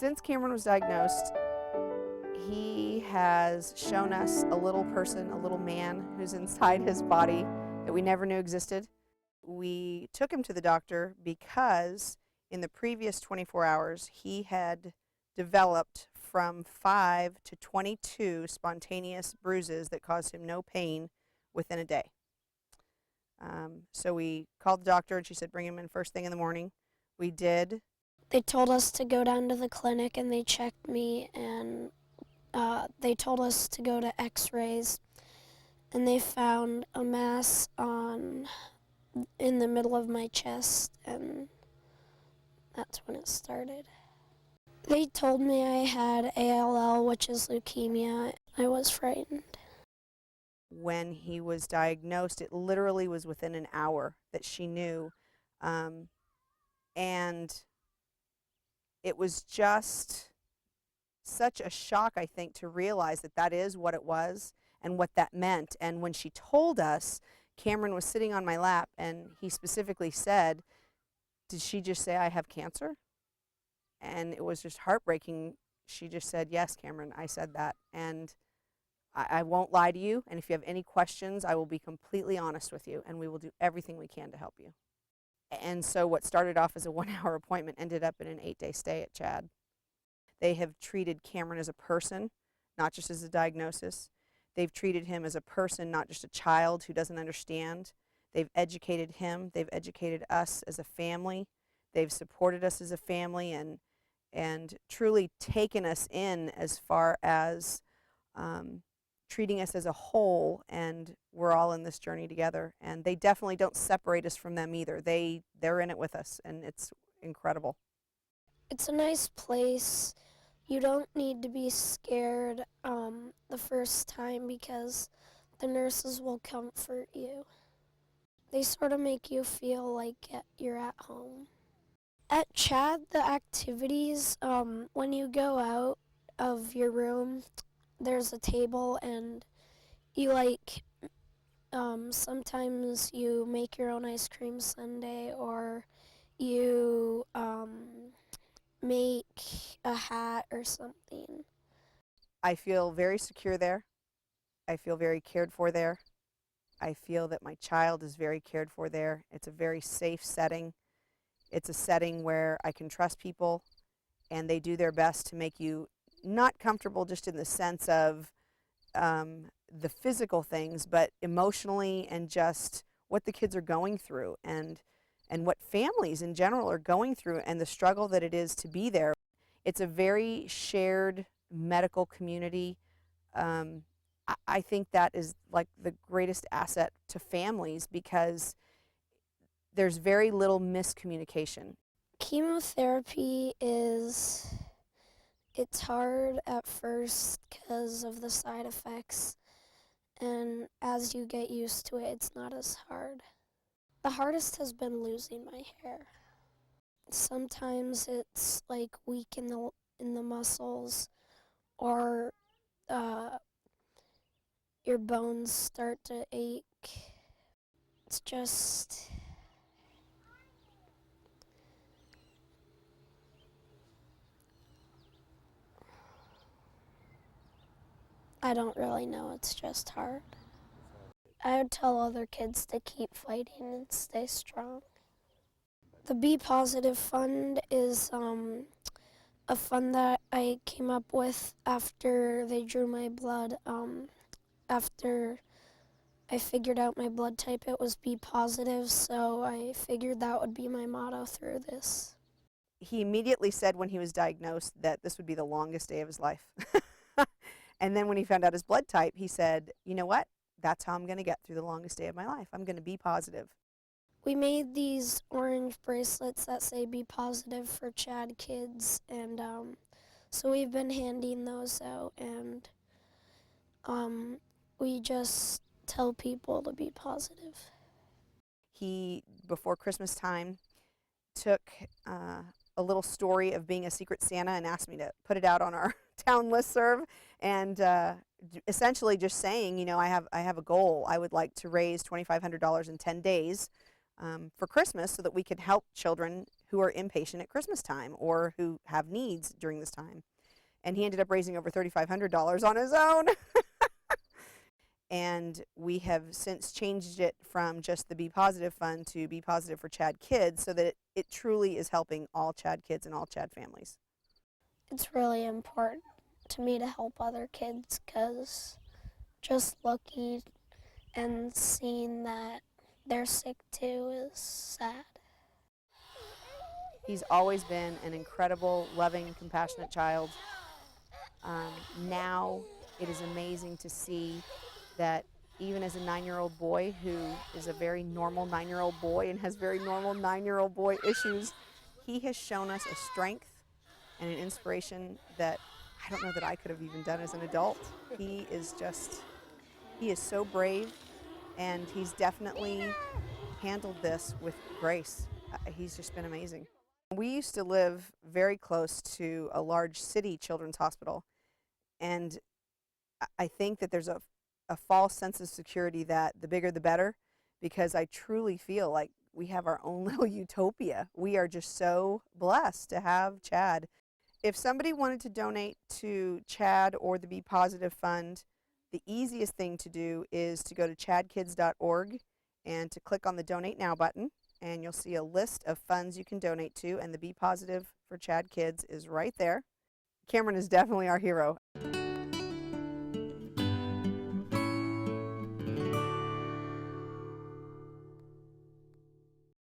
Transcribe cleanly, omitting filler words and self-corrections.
Since Cameron was diagnosed, he has shown us a little person, a little man who's inside his body that we never knew existed. We took him to the doctor because in the previous 24 hours, he had developed from 5 to 22 spontaneous bruises that caused him no pain within a day. So we called the doctor and she said, bring him in first thing in the morning. We did. They told us to go down to the clinic and they checked me, and they told us to go to x-rays, and they found a mass in the middle of my chest, and that's when it started. They told me I had ALL, which is leukemia. I was frightened. When he was diagnosed, it literally was within an hour that she knew. And it was just such a shock, I think, to realize that that is what it was and what that meant. And when she told us, Cameron was sitting on my lap and he specifically said, did she just say I have cancer? And it was just heartbreaking. She just said, yes, Cameron, I said that. And I won't lie to you, and if you have any questions, I will be completely honest with you, and we will do everything we can to help you. And so what started off as a 1-hour appointment ended up in an 8-day stay at Chad. They have treated Cameron as a person, not just as a diagnosis. They've treated him as a person, not just a child who doesn't understand. They've educated him. They've educated us as a family. They've supported us as a family and truly taken us in as far as treating us as a whole, and we're all in this journey together. And they definitely don't separate us from them either. They're in it with us, and it's incredible. It's a nice place. You don't need to be scared the first time because the nurses will comfort you. They sort of make you feel like you're at home. At Chad, the activities, when you go out of your room, there's a table, and you sometimes you make your own ice cream sundae, or you make a hat or something. I feel very secure there. I feel very cared for there. I feel that my child is very cared for there. It's a very safe setting. It's a setting where I can trust people, and they do their best to make you not comfortable just in the sense of the physical things, but emotionally, and just what the kids are going through, and what families in general are going through, and the struggle that it is to be there. It's a very shared medical community. I think that is like the greatest asset to families because there's very little miscommunication. Chemotherapy it's hard at first because of the side effects, and as you get used to it, it's not as hard. The hardest has been losing my hair. Sometimes it's like weak in the muscles, or your bones start to ache. It's just I don't really know, it's just hard. I would tell other kids to keep fighting and stay strong. The Be Positive Fund is a fund that I came up with after they drew my blood. After I figured out my blood type, it was B positive, so I figured that would be my motto through this. He immediately said when he was diagnosed that this would be the longest day of his life. And then when he found out his blood type, he said, you know what? That's how I'm going to get through the longest day of my life. I'm going to be positive. We made these orange bracelets that say Be Positive for Chad kids, and so we've been handing those out, and we just tell people to be positive. He, before Christmas time, took a little story of being a Secret Santa and asked me to put it out on our town listserv, and essentially just saying, you know, I have a goal. I would like to raise $2,500 in 10 days for Christmas so that we can help children who are impatient at Christmas time or who have needs during this time. And he ended up raising over $3,500 on his own. And we have since changed it from just the Be Positive Fund to Be Positive for Chad Kids so that it truly is helping all Chad kids and all Chad families. It's really important to me to help other kids because just looking and seeing that they're sick too is sad. He's always been an incredible, loving, compassionate child. Now it is amazing to see that even as a 9-year-old boy who is a very normal 9-year-old boy and has very normal 9-year-old boy issues, he has shown us a strength and an inspiration that I don't know that I could have even done as an adult. He is so brave, and he's definitely handled this with grace. He's just been amazing. We used to live very close to a large city children's hospital, and I think that there's a false sense of security that the bigger the better, because I truly feel like we have our own little utopia. We are just so blessed to have Chad. If somebody wanted to donate to Chad or the Be Positive Fund, the easiest thing to do is to go to chadkids.org and to click on the Donate Now button, and you'll see a list of funds you can donate to, and the Be Positive for Chad Kids is right there. Cameron is definitely our hero.